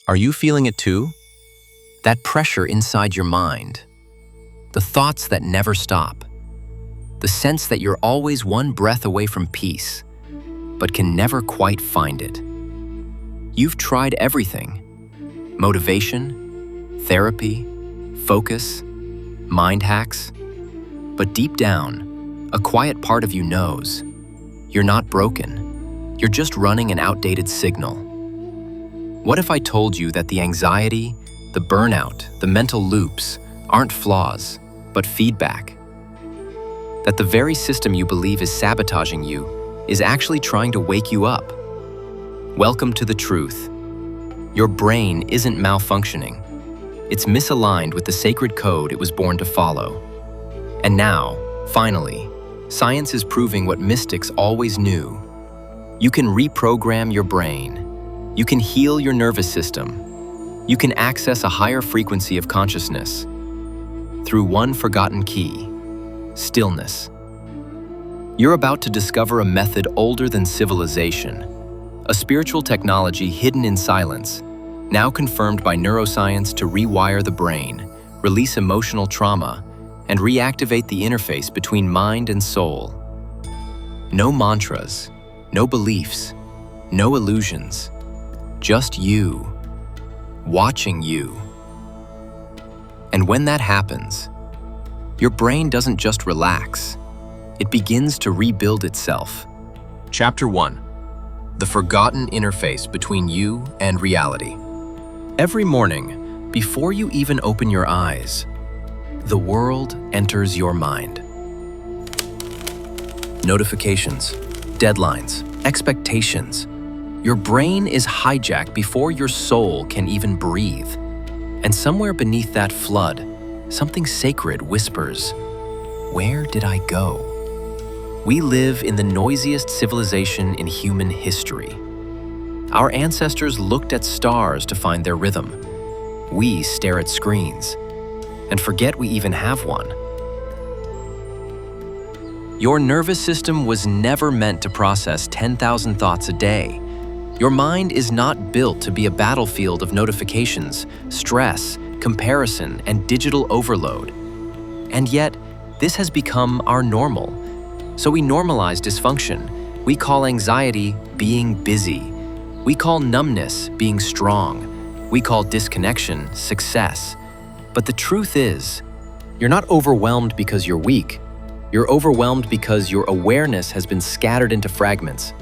Are you feeling it too? That pressure inside your mind, the thoughts that never stop, the sense that you're always one breath away from peace, but can never quite find it. You've tried everything: motivation, therapy, focus, mind hacks, but deep down, a quiet part of you knows you're not broken. You're just running an outdated signal. What if I told you that the anxiety, the burnout, the mental loops aren't flaws, but feedback? That the very system you believe is sabotaging you is actually trying to wake you up? Welcome to the truth. Your brain isn't malfunctioning. It's misaligned with the sacred code it was born to follow. And now, finally, science is proving what mystics always knew. You can reprogram your brain. You can heal your nervous system. You can access a higher frequency of consciousness through one forgotten key: stillness. You're about to discover a method older than civilization, a spiritual technology hidden in silence, now confirmed by neuroscience to rewire the brain, release emotional trauma, and reactivate the interface between mind and soul. No mantras, no beliefs, no illusions, just you, watching you. And when that happens, your brain doesn't just relax, it begins to rebuild itself. Chapter 1: The Forgotten Interface Between You and Reality. Every morning, before you even open your eyes, the world enters your mind. Notifications, deadlines, expectations. Your brain is hijacked before your soul can even breathe. And somewhere beneath that flood, something sacred whispers, "Where did I go?" We live in the noisiest civilization in human history. Our ancestors looked at stars to find their rhythm. We stare at screens and forget we even have one. Your nervous system was never meant to process 10,000 thoughts a day. Your mind is not built to be a battlefield of notifications, stress, comparison, and digital overload. And yet, this has become our normal. So we normalize dysfunction. We call anxiety being busy. We call numbness being strong. We call disconnection success. But the truth is, you're not overwhelmed because you're weak. You're overwhelmed because your awareness has been scattered into fragments,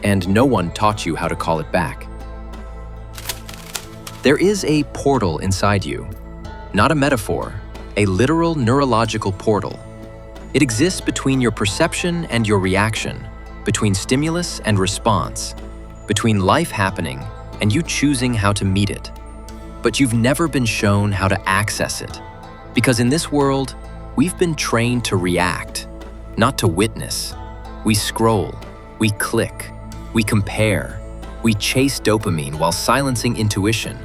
and no one taught you how to call it back. There is a portal inside you, not a metaphor, a literal neurological portal. It exists between your perception and your reaction, between stimulus and response, between life happening and you choosing how to meet it. But you've never been shown how to access it, because in this world, we've been trained to react, not to witness. We scroll, we click, we compare, we chase dopamine while silencing intuition.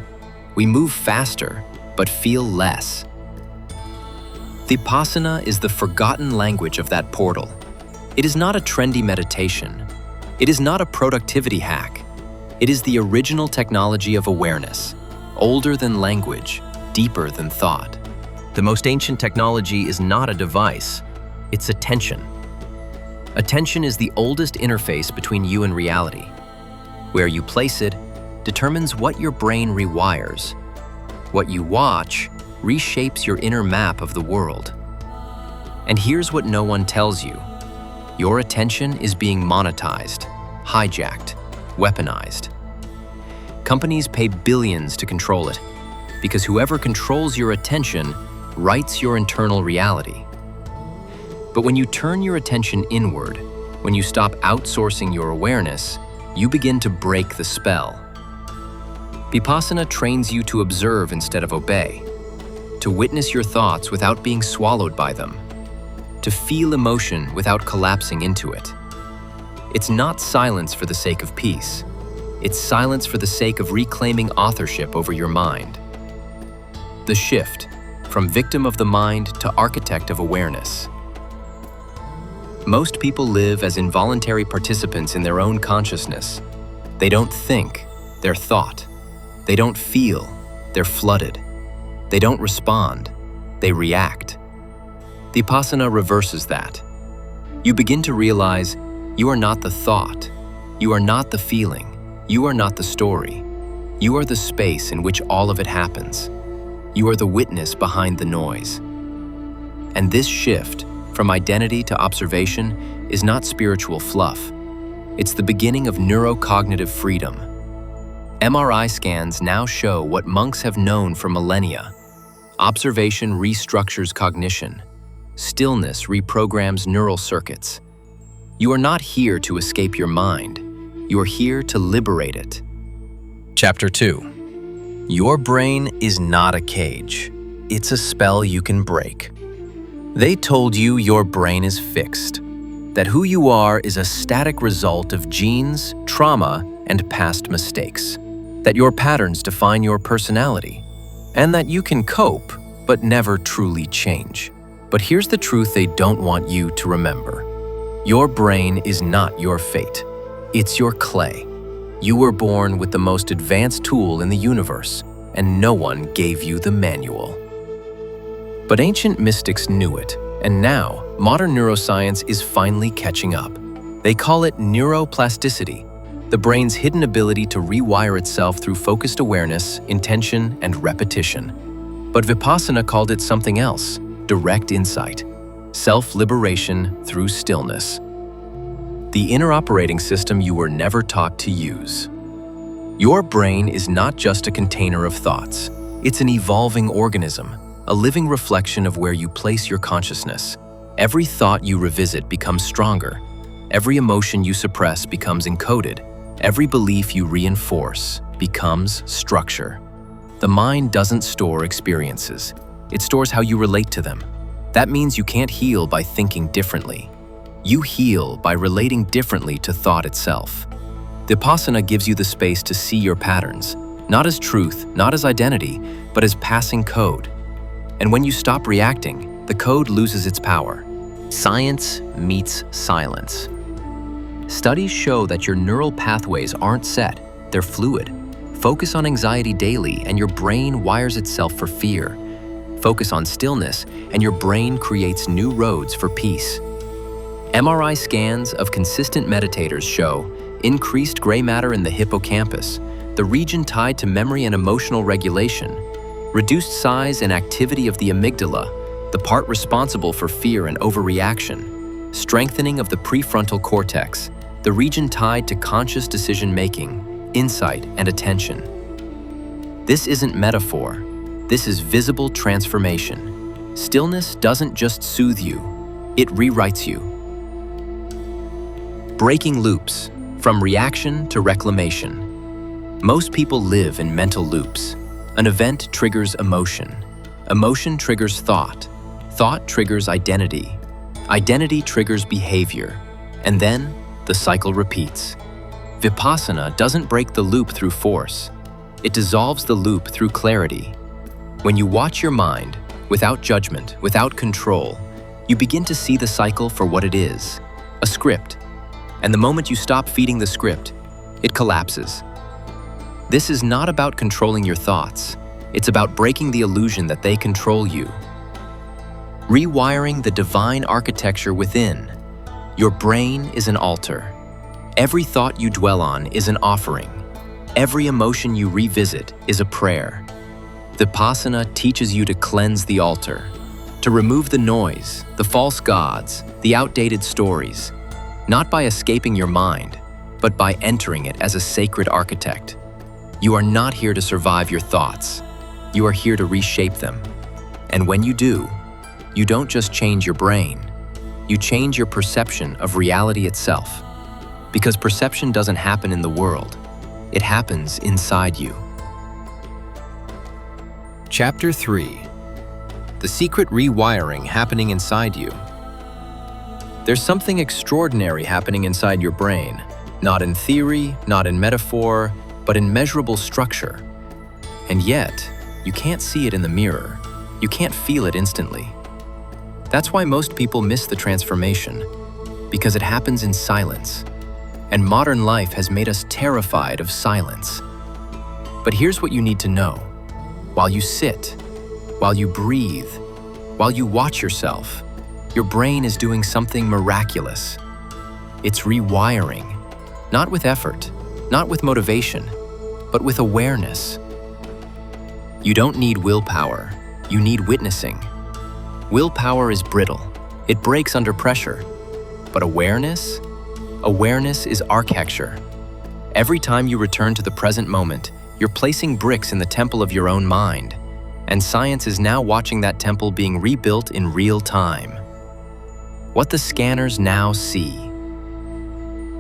We move faster, but feel less. Vipassana is the forgotten language of that portal. It is not a trendy meditation. It is not a productivity hack. It is the original technology of awareness, older than language, deeper than thought. The most ancient technology is not a device, it's attention. Attention is the oldest interface between you and reality. Where you place it determines what your brain rewires. What you watch reshapes your inner map of the world. And here's what no one tells you. Your attention is being monetized, hijacked, weaponized. Companies pay billions to control it, because whoever controls your attention writes your internal reality. But when you turn your attention inward, when you stop outsourcing your awareness, you begin to break the spell. Pipasana trains you to observe instead of obey, to witness your thoughts without being swallowed by them, to feel emotion without collapsing into it. It's not silence for the sake of peace. It's silence for the sake of reclaiming authorship over your mind. The shift from victim of the mind to architect of awareness. Most people live as involuntary participants in their own consciousness. They don't think, they're thought. They don't feel, they're flooded. They don't respond, they react. Vipassana reverses that. You begin to realize you are not the thought, you are not the feeling, you are not the story. You are the space in which all of it happens. You are the witness behind the noise. And this shift from identity to observation is not spiritual fluff. It's the beginning of neurocognitive freedom. MRI scans now show what monks have known for millennia. Observation restructures cognition. Stillness reprograms neural circuits. You are not here to escape your mind. You are here to liberate it. Chapter 2. Your brain is not a cage. It's a spell you can break. They told you your brain is fixed, that who you are is a static result of genes, trauma, and past mistakes, that your patterns define your personality, and that you can cope, but never truly change. But here's the truth they don't want you to remember. Your brain is not your fate. It's your clay. You were born with the most advanced tool in the universe, and no one gave you the manual. But ancient mystics knew it, and now modern neuroscience is finally catching up. They call it neuroplasticity, the brain's hidden ability to rewire itself through focused awareness, intention, and repetition. But Vipassana called it something else: direct insight, self-liberation through stillness. The inner operating system you were never taught to use. Your brain is not just a container of thoughts. It's an evolving organism, a living reflection of where you place your consciousness. Every thought you revisit becomes stronger. Every emotion you suppress becomes encoded. Every belief you reinforce becomes structure. The mind doesn't store experiences. It stores how you relate to them. That means you can't heal by thinking differently. You heal by relating differently to thought itself. Vipassana gives you the space to see your patterns, not as truth, not as identity, but as passing code. And when you stop reacting, the code loses its power. Science meets silence. Studies show that your neural pathways aren't set, they're fluid. Focus on anxiety daily and your brain wires itself for fear. Focus on stillness and your brain creates new roads for peace. MRI scans of consistent meditators show increased gray matter in the hippocampus, the region tied to memory and emotional regulation, reduced size and activity of the amygdala, the part responsible for fear and overreaction, strengthening of the prefrontal cortex, the region tied to conscious decision-making, insight, and attention. This isn't metaphor. This is visible transformation. Stillness doesn't just soothe you, it rewrites you. Breaking loops, from reaction to reclamation. Most people live in mental loops. An event triggers emotion. Emotion triggers thought. Thought triggers identity. Identity triggers behavior. And then, the cycle repeats. Vipassana doesn't break the loop through force. It dissolves the loop through clarity. When you watch your mind, without judgment, without control, you begin to see the cycle for what it is, a script. And the moment you stop feeding the script, it collapses. This is not about controlling your thoughts. It's about breaking the illusion that they control you. Rewiring the divine architecture within. Your brain is an altar. Every thought you dwell on is an offering. Every emotion you revisit is a prayer. Vipassana teaches you to cleanse the altar, to remove the noise, the false gods, the outdated stories, not by escaping your mind, but by entering it as a sacred architect. You are not here to survive your thoughts. You are here to reshape them. And when you do, you don't just change your brain, you change your perception of reality itself. Because perception doesn't happen in the world, it happens inside you. Chapter 3. The secret rewiring happening inside you. There's something extraordinary happening inside your brain, not in theory, not in metaphor, but in measurable structure. And yet, you can't see it in the mirror. You can't feel it instantly. That's why most people miss the transformation, because it happens in silence. And modern life has made us terrified of silence. But here's what you need to know. While you sit, while you breathe, while you watch yourself, your brain is doing something miraculous. It's rewiring, not with effort, not with motivation, but with awareness. You don't need willpower, you need witnessing. Willpower is brittle, it breaks under pressure. But awareness? Awareness is architecture. Every time you return to the present moment, you're placing bricks in the temple of your own mind, and science is now watching that temple being rebuilt in real time. What the scanners now see.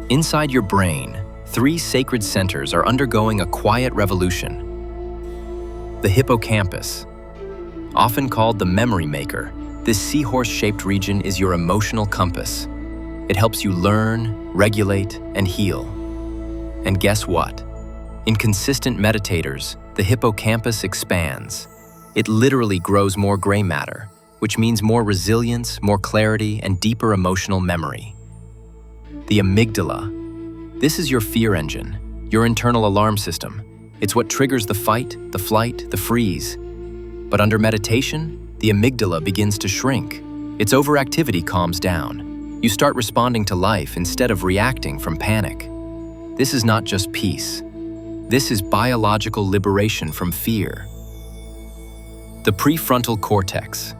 Inside your brain, 3 sacred centers are undergoing a quiet revolution. The hippocampus. Often called the memory maker, this seahorse-shaped region is your emotional compass. It helps you learn, regulate, and heal. And guess what? In consistent meditators, the hippocampus expands. It literally grows more gray matter, which means more resilience, more clarity, and deeper emotional memory. The amygdala. This is your fear engine, your internal alarm system. It's what triggers the fight, the flight, the freeze. But under meditation, the amygdala begins to shrink. Its overactivity calms down. You start responding to life instead of reacting from panic. This is not just peace. This is biological liberation from fear. The prefrontal cortex.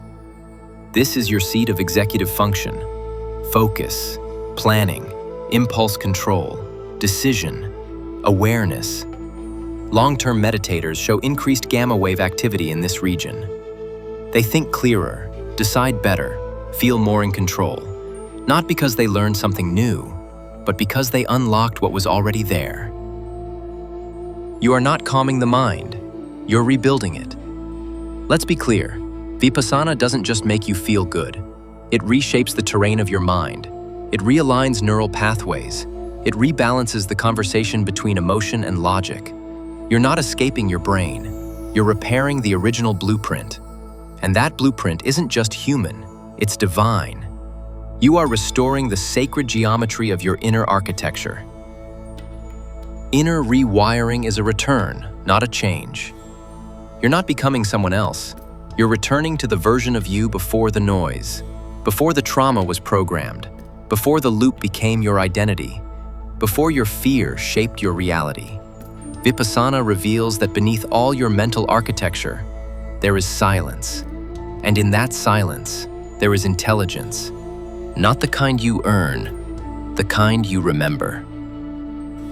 This is your seat of executive function, focus, planning, impulse control, decision, awareness. Long-term meditators show increased gamma wave activity in this region. They think clearer, decide better, feel more in control, not because they learned something new, but because they unlocked what was already there. You are not calming the mind, you're rebuilding it. Let's be clear, Vipassana doesn't just make you feel good. It reshapes the terrain of your mind. It realigns neural pathways. It rebalances the conversation between emotion and logic. You're not escaping your brain. You're repairing the original blueprint. And that blueprint isn't just human, it's divine. You are restoring the sacred geometry of your inner architecture. Inner rewiring is a return, not a change. You're not becoming someone else. You're returning to the version of you before the noise, before the trauma was programmed, before the loop became your identity, before your fear shaped your reality. Vipassana reveals that beneath all your mental architecture, there is silence. And in that silence, there is intelligence. Not the kind you earn, the kind you remember.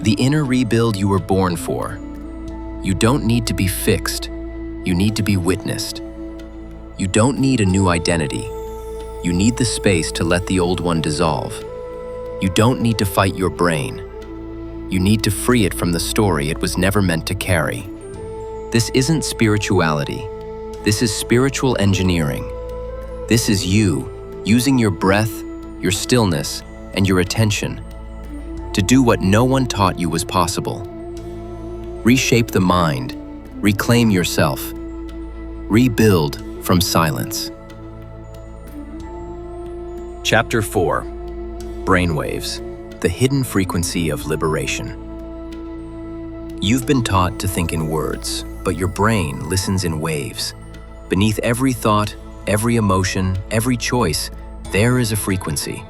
The inner rebuild you were born for. You don't need to be fixed, you need to be witnessed. You don't need a new identity. You need the space to let the old one dissolve. You don't need to fight your brain. You need to free it from the story it was never meant to carry. This isn't spirituality. This is spiritual engineering. This is you using your breath, your stillness, and your attention to do what no one taught you was possible. Reshape the mind, reclaim yourself, rebuild from silence. Chapter 4. Brainwaves, the hidden frequency of liberation. You've been taught to think in words, but your brain listens in waves. Beneath every thought, every emotion, every choice, there is a frequency.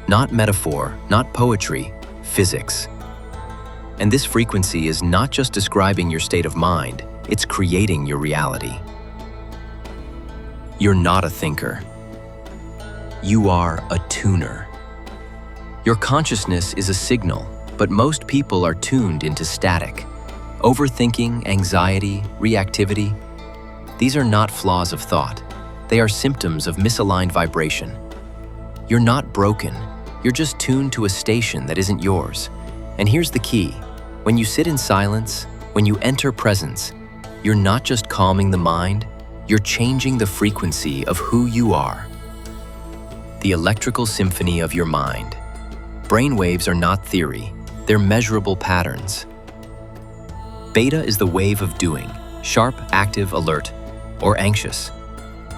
Not metaphor, not poetry, physics. And this frequency is not just describing your state of mind, it's creating your reality. You're not a thinker. You are a tuner. Your consciousness is a signal, but most people are tuned into static. Overthinking, anxiety, reactivity. These are not flaws of thought. They are symptoms of misaligned vibration. You're not broken. You're just tuned to a station that isn't yours. And here's the key. When you sit in silence, when you enter presence, you're not just calming the mind, you're changing the frequency of who you are. The electrical symphony of your mind. Brainwaves are not theory, they're measurable patterns. Beta is the wave of doing, sharp, active, alert, or anxious.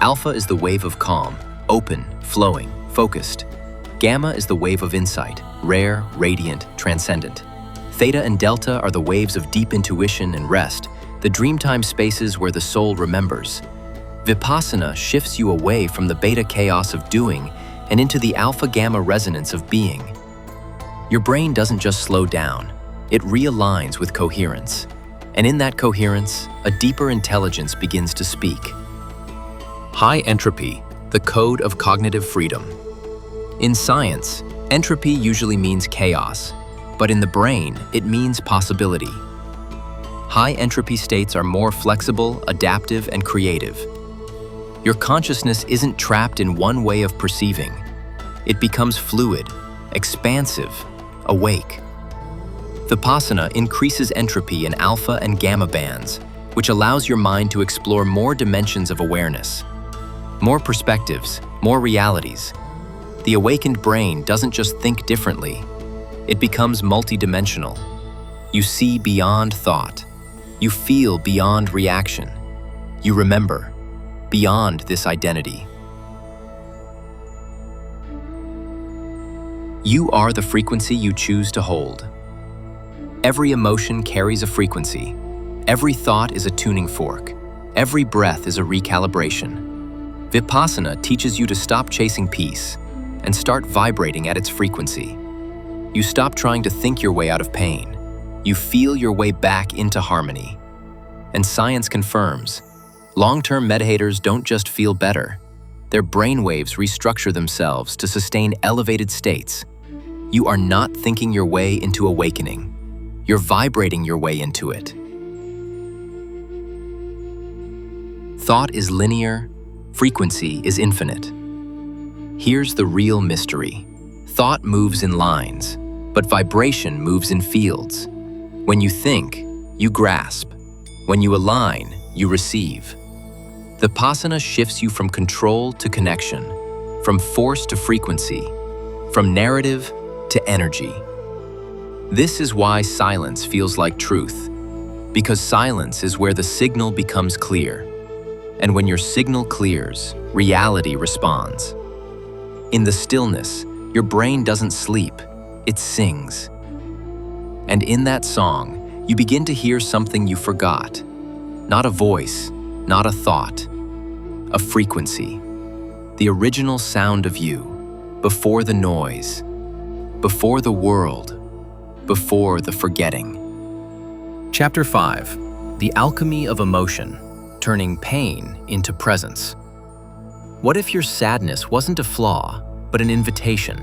Alpha is the wave of calm, open, flowing, focused. Gamma is the wave of insight, rare, radiant, transcendent. Theta and delta are the waves of deep intuition and rest, the dreamtime spaces where the soul remembers. Vipassana shifts you away from the beta chaos of doing and into the alpha-gamma resonance of being. Your brain doesn't just slow down, it realigns with coherence. And in that coherence, a deeper intelligence begins to speak. High entropy, the code of cognitive freedom. In science, entropy usually means chaos, but in the brain, it means possibility. High entropy states are more flexible, adaptive, and creative. Your consciousness isn't trapped in one way of perceiving. It becomes fluid, expansive, awake. Vipassana increases entropy in alpha and gamma bands, which allows your mind to explore more dimensions of awareness. More perspectives, more realities. The awakened brain doesn't just think differently, it becomes multidimensional. You see beyond thought. You feel beyond reaction. You remember beyond this identity. You are the frequency you choose to hold. Every emotion carries a frequency. Every thought is a tuning fork. Every breath is a recalibration. Vipassana teaches you to stop chasing peace and start vibrating at its frequency. You stop trying to think your way out of pain. You feel your way back into harmony. And science confirms, long-term meditators don't just feel better. Their brainwaves restructure themselves to sustain elevated states. You are not thinking your way into awakening. You're vibrating your way into it. Thought is linear, frequency is infinite. Here's the real mystery. Thought moves in lines, but vibration moves in fields. When you think, you grasp. When you align, you receive. Vipassana shifts you from control to connection, from force to frequency, from narrative to energy. This is why silence feels like truth, because silence is where the signal becomes clear. And when your signal clears, reality responds. In the stillness, your brain doesn't sleep, it sings. And in that song, you begin to hear something you forgot. Not a voice, not a thought, a frequency. The original sound of you, before the noise, before the world, before the forgetting. Chapter 5. The Alchemy of Emotion, turning pain into presence. What if your sadness wasn't a flaw, but an invitation?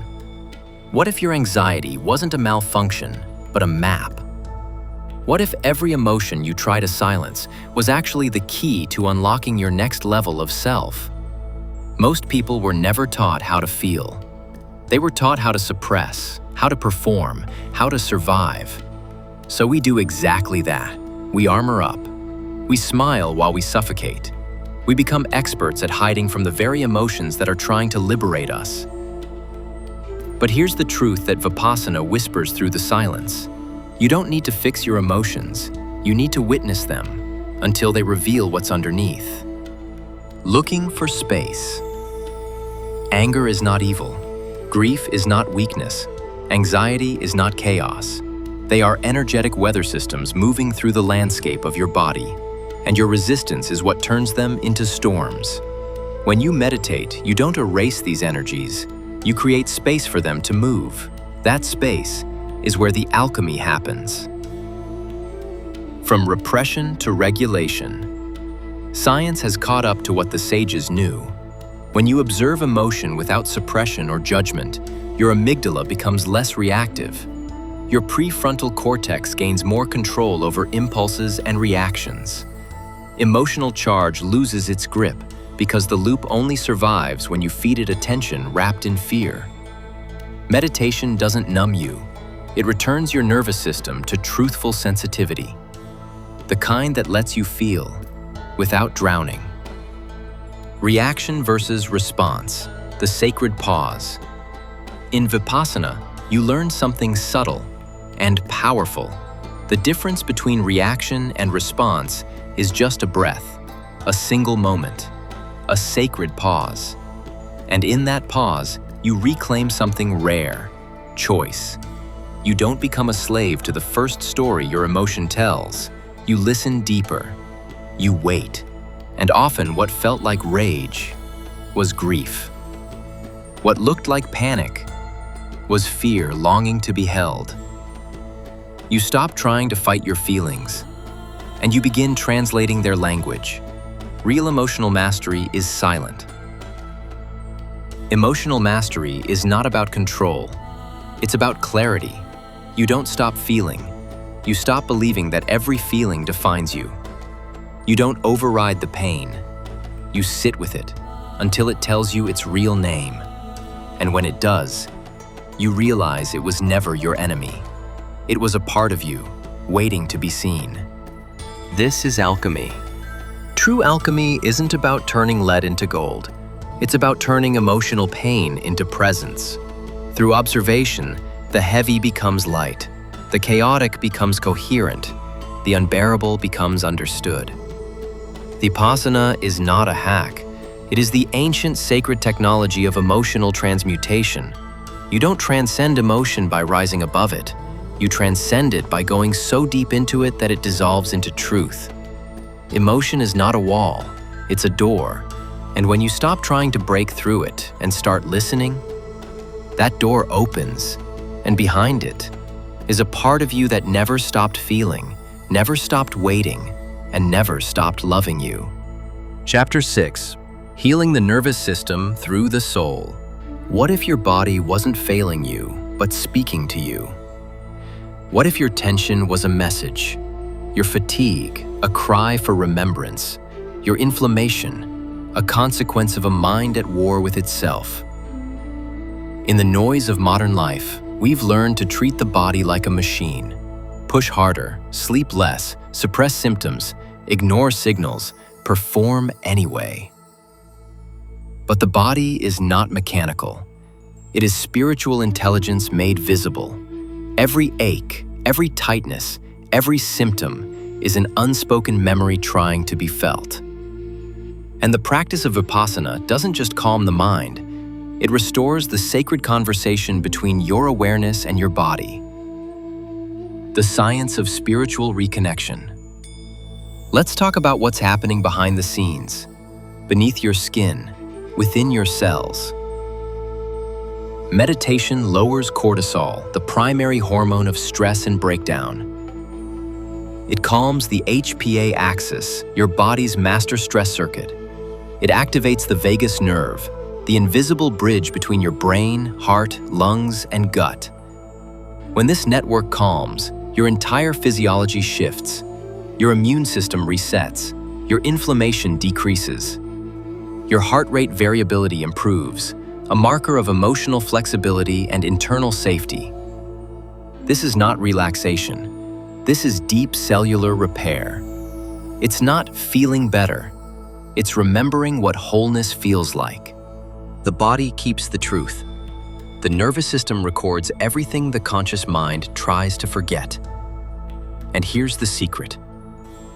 What if your anxiety wasn't a malfunction, but a map? What if every emotion you try to silence was actually the key to unlocking your next level of self? Most people were never taught how to feel. They were taught how to suppress, how to perform, how to survive. So we do exactly that. We armor up. We smile while we suffocate. We become experts at hiding from the very emotions that are trying to liberate us. But here's the truth that Vipassana whispers through the silence. You don't need to fix your emotions. You need to witness them until they reveal what's underneath. Looking for space. Anger is not evil. Grief is not weakness. Anxiety is not chaos. They are energetic weather systems moving through the landscape of your body, and your resistance is what turns them into storms. When you meditate, you don't erase these energies. You create space for them to move. That space is where the alchemy happens. From repression to regulation. Science has caught up to what the sages knew. When you observe emotion without suppression or judgment, your amygdala becomes less reactive. Your prefrontal cortex gains more control over impulses and reactions. Emotional charge loses its grip because the loop only survives when you feed it attention wrapped in fear. Meditation doesn't numb you. It returns your nervous system to truthful sensitivity, the kind that lets you feel without drowning. Reaction versus response, the sacred pause. In Vipassana, you learn something subtle and powerful. The difference between reaction and response is just a breath, a single moment, a sacred pause. And in that pause, you reclaim something rare, choice. You don't become a slave to the first story your emotion tells. You listen deeper. You wait. And often what felt like rage was grief. What looked like panic was fear longing to be held. You stop trying to fight your feelings, and you begin translating their language. Real emotional mastery is silent. Emotional mastery is not about control. It's about clarity. You don't stop feeling. You stop believing that every feeling defines you. You don't override the pain. You sit with it until it tells you its real name. And when it does, you realize it was never your enemy. It was a part of you, waiting to be seen. This is alchemy. True alchemy isn't about turning lead into gold. It's about turning emotional pain into presence. Through observation, the heavy becomes light. The chaotic becomes coherent. The unbearable becomes understood. Vipassana is not a hack. It is the ancient sacred technology of emotional transmutation. You don't transcend emotion by rising above it. You transcend it by going so deep into it that it dissolves into truth. Emotion is not a wall, it's a door. And when you stop trying to break through it and start listening, that door opens, and behind it is a part of you that never stopped feeling, never stopped waiting, and never stopped loving you. Chapter 6: Healing the Nervous System Through the Soul. What if your body wasn't failing you, but speaking to you? What if your tension was a message? Your fatigue, a cry for remembrance? Your inflammation, a consequence of a mind at war with itself? In the noise of modern life, we've learned to treat the body like a machine. Push harder, sleep less, suppress symptoms, ignore signals, perform anyway. But the body is not mechanical. It is spiritual intelligence made visible. Every ache, every tightness, every symptom is an unspoken memory trying to be felt. And the practice of Vipassana doesn't just calm the mind, it restores the sacred conversation between your awareness and your body. The science of spiritual reconnection. Let's talk about what's happening behind the scenes, beneath your skin, within your cells. Meditation lowers cortisol, the primary hormone of stress and breakdown. It calms the HPA axis, your body's master stress circuit. It activates the vagus nerve, the invisible bridge between your brain, heart, lungs, and gut. When this network calms, your entire physiology shifts. Your immune system resets. Your inflammation decreases. Your heart rate variability improves, a marker of emotional flexibility and internal safety. This is not relaxation. This is deep cellular repair. It's not feeling better. It's remembering what wholeness feels like. The body keeps the truth. The nervous system records everything the conscious mind tries to forget. And here's the secret.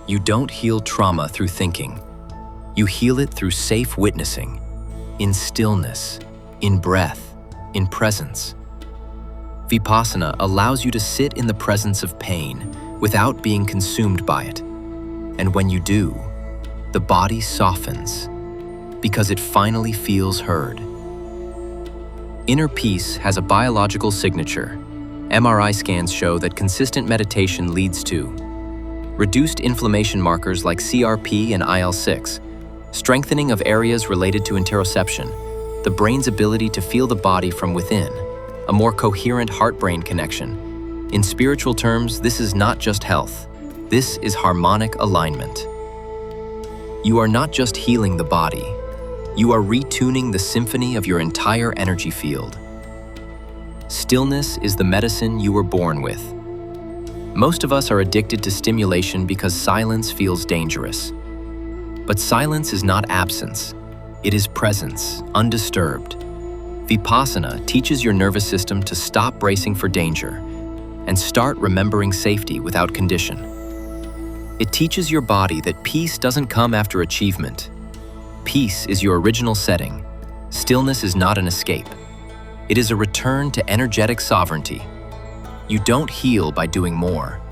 You don't heal trauma through thinking. You heal it through safe witnessing, in stillness, in breath, in presence. Vipassana allows you to sit in the presence of pain without being consumed by it. And when you do, the body softens because it finally feels heard. Inner peace has a biological signature. MRI scans show that consistent meditation leads to reduced inflammation markers like CRP and IL-6, strengthening of areas related to interoception, the brain's ability to feel the body from within, a more coherent heart-brain connection. In spiritual terms, this is not just health. This is harmonic alignment. You are not just healing the body. You are retuning the symphony of your entire energy field. Stillness is the medicine you were born with. Most of us are addicted to stimulation because silence feels dangerous. But silence is not absence. It is presence, undisturbed. Vipassana teaches your nervous system to stop bracing for danger and start remembering safety without condition. It teaches your body that peace doesn't come after achievement. Peace is your original setting. Stillness is not an escape. It is a return to energetic sovereignty. You don't heal by doing more.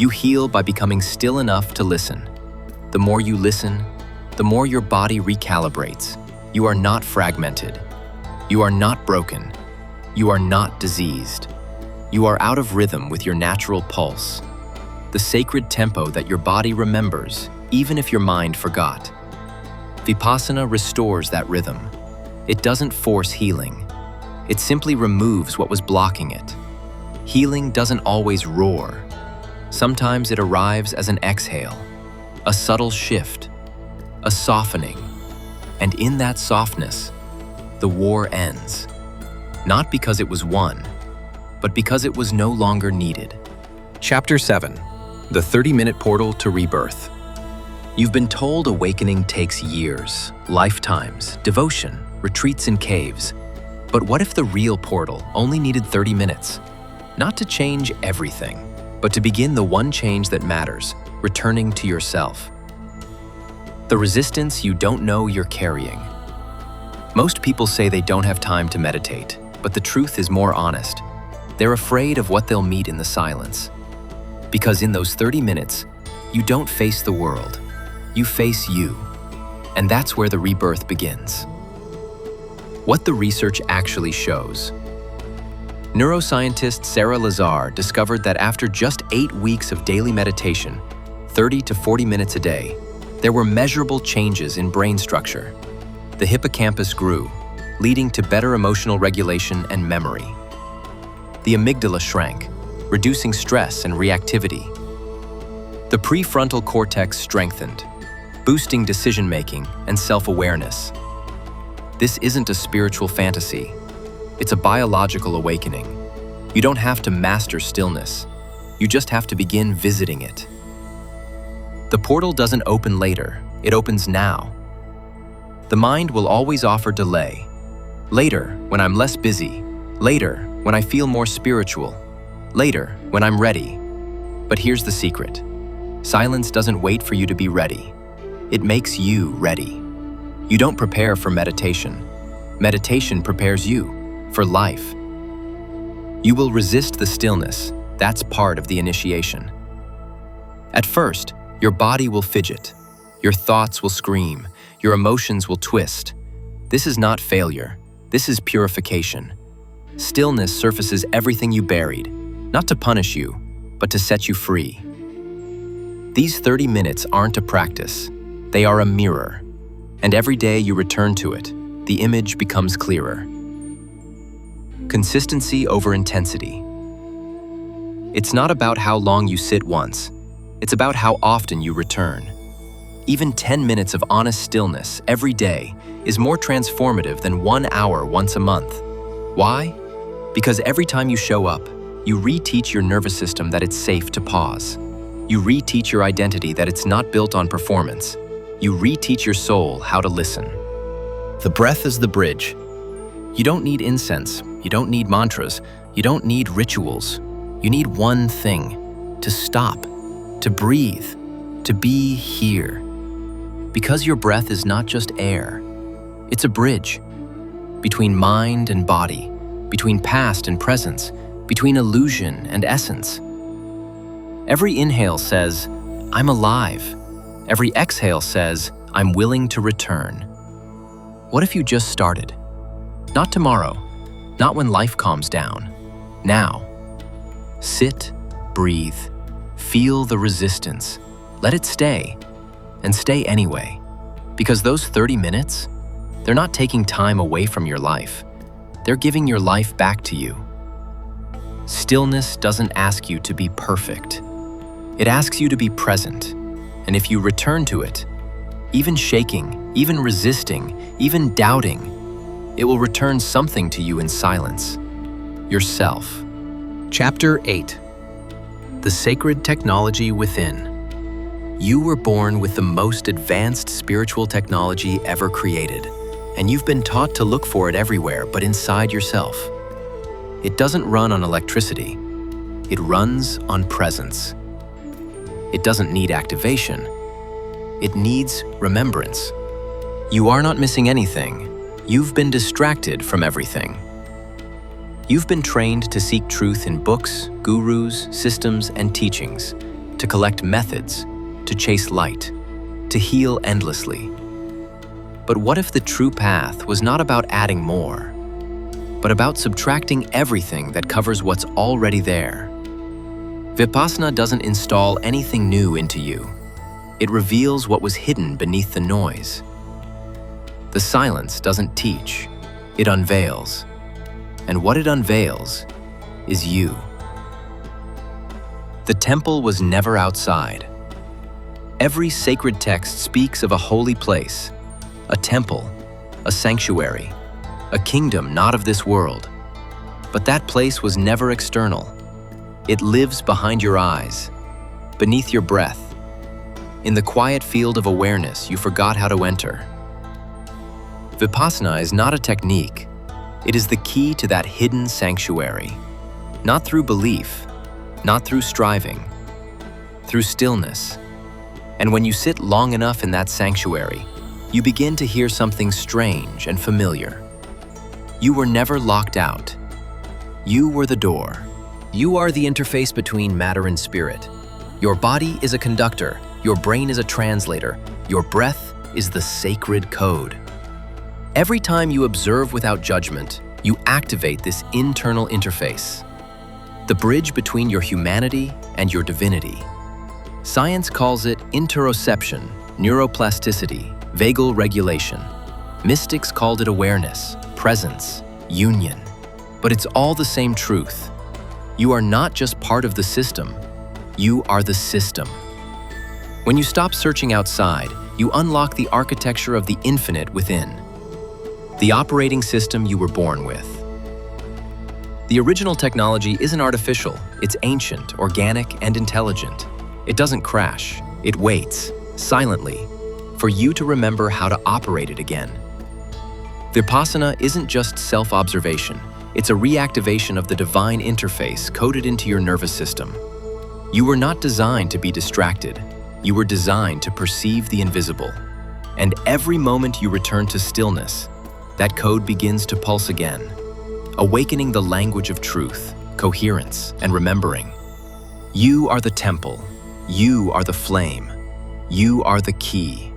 You heal by becoming still enough to listen. The more you listen, the more your body recalibrates. You are not fragmented. You are not broken. You are not diseased. You are out of rhythm with your natural pulse, the sacred tempo that your body remembers, even if your mind forgot. Vipassana restores that rhythm. It doesn't force healing. It simply removes what was blocking it. Healing doesn't always roar. Sometimes it arrives as an exhale, a subtle shift, a softening. And in that softness, the war ends. Not because it was won, but because it was no longer needed. Chapter 7. The 30-minute portal to rebirth. You've been told awakening takes years, lifetimes, devotion, retreats in caves. But what if the real portal only needed 30 minutes? Not to change everything, but to begin the one change that matters, returning to yourself. The resistance you don't know you're carrying. Most people say they don't have time to meditate, but the truth is more honest. They're afraid of what they'll meet in the silence. Because in those 30 minutes, you don't face the world, you face you. And that's where the rebirth begins. What the research actually shows. Neuroscientist Sarah Lazar discovered that after just 8 weeks of daily meditation, 30 to 40 minutes a day, there were measurable changes in brain structure. The hippocampus grew, leading to better emotional regulation and memory. The amygdala shrank, reducing stress and reactivity. The prefrontal cortex strengthened, boosting decision-making and self-awareness. This isn't a spiritual fantasy. It's a biological awakening. You don't have to master stillness. You just have to begin visiting it. The portal doesn't open later, it opens now. The mind will always offer delay. Later, when I'm less busy. Later, when I feel more spiritual. Later, when I'm ready. But here's the secret. Silence doesn't wait for you to be ready. It makes you ready. You don't prepare for meditation. Meditation prepares you for life. You will resist the stillness. That's part of the initiation. At first, your body will fidget. Your thoughts will scream. Your emotions will twist. This is not failure. This is purification. Stillness surfaces everything you buried, not to punish you, but to set you free. These 30 minutes aren't a practice. They are a mirror. And every day you return to it, the image becomes clearer. Consistency over intensity. It's not about how long you sit once. It's about how often you return. Even 10 minutes of honest stillness every day is more transformative than 1 hour once a month. Why? Because every time you show up, you reteach your nervous system that it's safe to pause. You reteach your identity that it's not built on performance. You reteach your soul how to listen. The breath is the bridge. You don't need incense. You don't need mantras. You don't need rituals. You need one thing: to stop, to breathe, to be here. Because your breath is not just air. It's a bridge between mind and body, between past and presence, between illusion and essence. Every inhale says, I'm alive. Every exhale says, I'm willing to return. What if you just started? Not tomorrow, not when life calms down. Now. Sit, breathe, feel the resistance. Let it stay, and stay anyway. Because those 30 minutes, they're not taking time away from your life. They're giving your life back to you. Stillness doesn't ask you to be perfect. It asks you to be present. And if you return to it, even shaking, even resisting, even doubting, it will return something to you in silence. Yourself. Chapter 8. The Sacred Technology Within. You were born with the most advanced spiritual technology ever created, and you've been taught to look for it everywhere but inside yourself. It doesn't run on electricity. It runs on presence. It doesn't need activation. It needs remembrance. You are not missing anything. You've been distracted from everything. You've been trained to seek truth in books, gurus, systems, and teachings, to collect methods, to chase light, to heal endlessly. But what if the true path was not about adding more, but about subtracting everything that covers what's already there? Vipassana doesn't install anything new into you. It reveals what was hidden beneath the noise. The silence doesn't teach, it unveils. And what it unveils is you. The temple was never outside. Every sacred text speaks of a holy place, a temple, a sanctuary, a kingdom not of this world. But that place was never external. It lives behind your eyes, beneath your breath, in the quiet field of awareness you forgot how to enter. Vipassana is not a technique. It is the key to that hidden sanctuary. Not through belief, not through striving, through stillness. And when you sit long enough in that sanctuary, you begin to hear something strange and familiar. You were never locked out. You were the door. You are the interface between matter and spirit. Your body is a conductor. Your brain is a translator. Your breath is the sacred code. Every time you observe without judgment, you activate this internal interface, the bridge between your humanity and your divinity. Science calls it interoception, neuroplasticity, vagal regulation. Mystics called it awareness, presence, union. But it's all the same truth. You are not just part of the system, you are the system. When you stop searching outside, you unlock the architecture of the infinite within, the operating system you were born with. The original technology isn't artificial, it's ancient, organic, and intelligent. It doesn't crash, it waits, silently, for you to remember how to operate it again. Vipassana isn't just self-observation, it's a reactivation of the divine interface coded into your nervous system. You were not designed to be distracted, you were designed to perceive the invisible. And every moment you return to stillness, that code begins to pulse again, awakening the language of truth, coherence, and remembering. You are the temple. You are the flame. You are the key.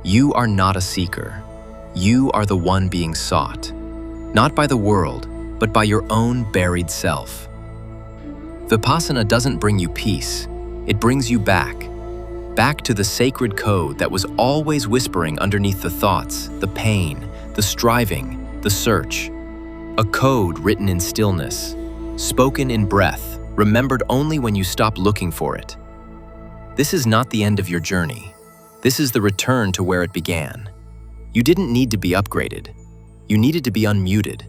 You are not a seeker. You are the one being sought, not by the world, but by your own buried self. Vipassana doesn't bring you peace. It brings you back to the sacred code that was always whispering underneath the thoughts, the pain, the striving, the search. A code written in stillness, spoken in breath, remembered only when you stop looking for it. This is not the end of your journey. This is the return to where it began. You didn't need to be upgraded. You needed to be unmuted.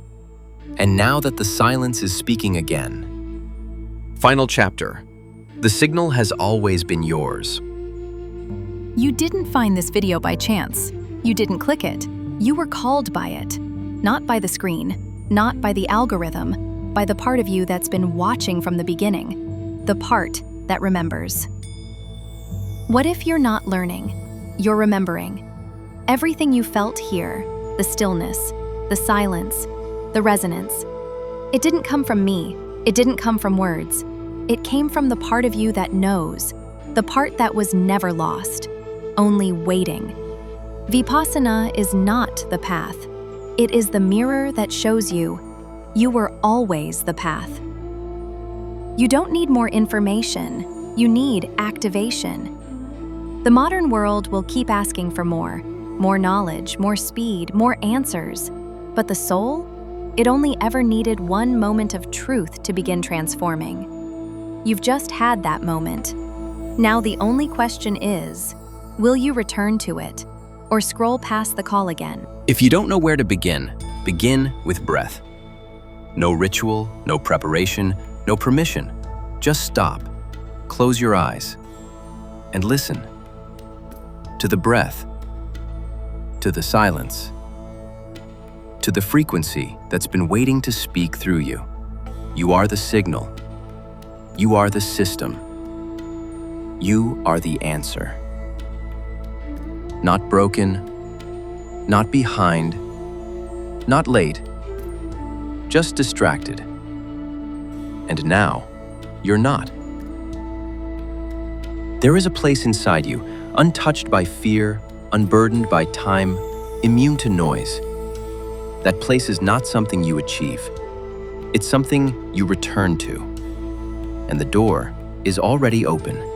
And now that the silence is speaking again. Final chapter. The signal has always been yours. You didn't find this video by chance. You didn't click it. You were called by it. Not by the screen, not by the algorithm, by the part of you that's been watching from the beginning, the part that remembers. What if you're not learning? You're remembering. Everything you felt here, the stillness, the silence, the resonance. It didn't come from me. It didn't come from words. It came from the part of you that knows, the part that was never lost, only waiting. Vipassana is not the path. It is the mirror that shows you were always the path. You don't need more information. You need activation. The modern world will keep asking for more knowledge, more speed, more answers. But the soul, it only ever needed one moment of truth to begin transforming. You've just had that moment. Now the only question is, will you return to it or scroll past the call again? If you don't know where to begin with breath. No ritual, no preparation, no permission. Just stop, close your eyes, and listen. To the breath, to the silence, to the frequency that's been waiting to speak through you. You are the signal. You are the system. You are the answer. Not broken, not behind, not late, just distracted. And now, you're not. There is a place inside you, untouched by fear, unburdened by time, immune to noise. That place is not something you achieve. It's something you return to. And the door is already open.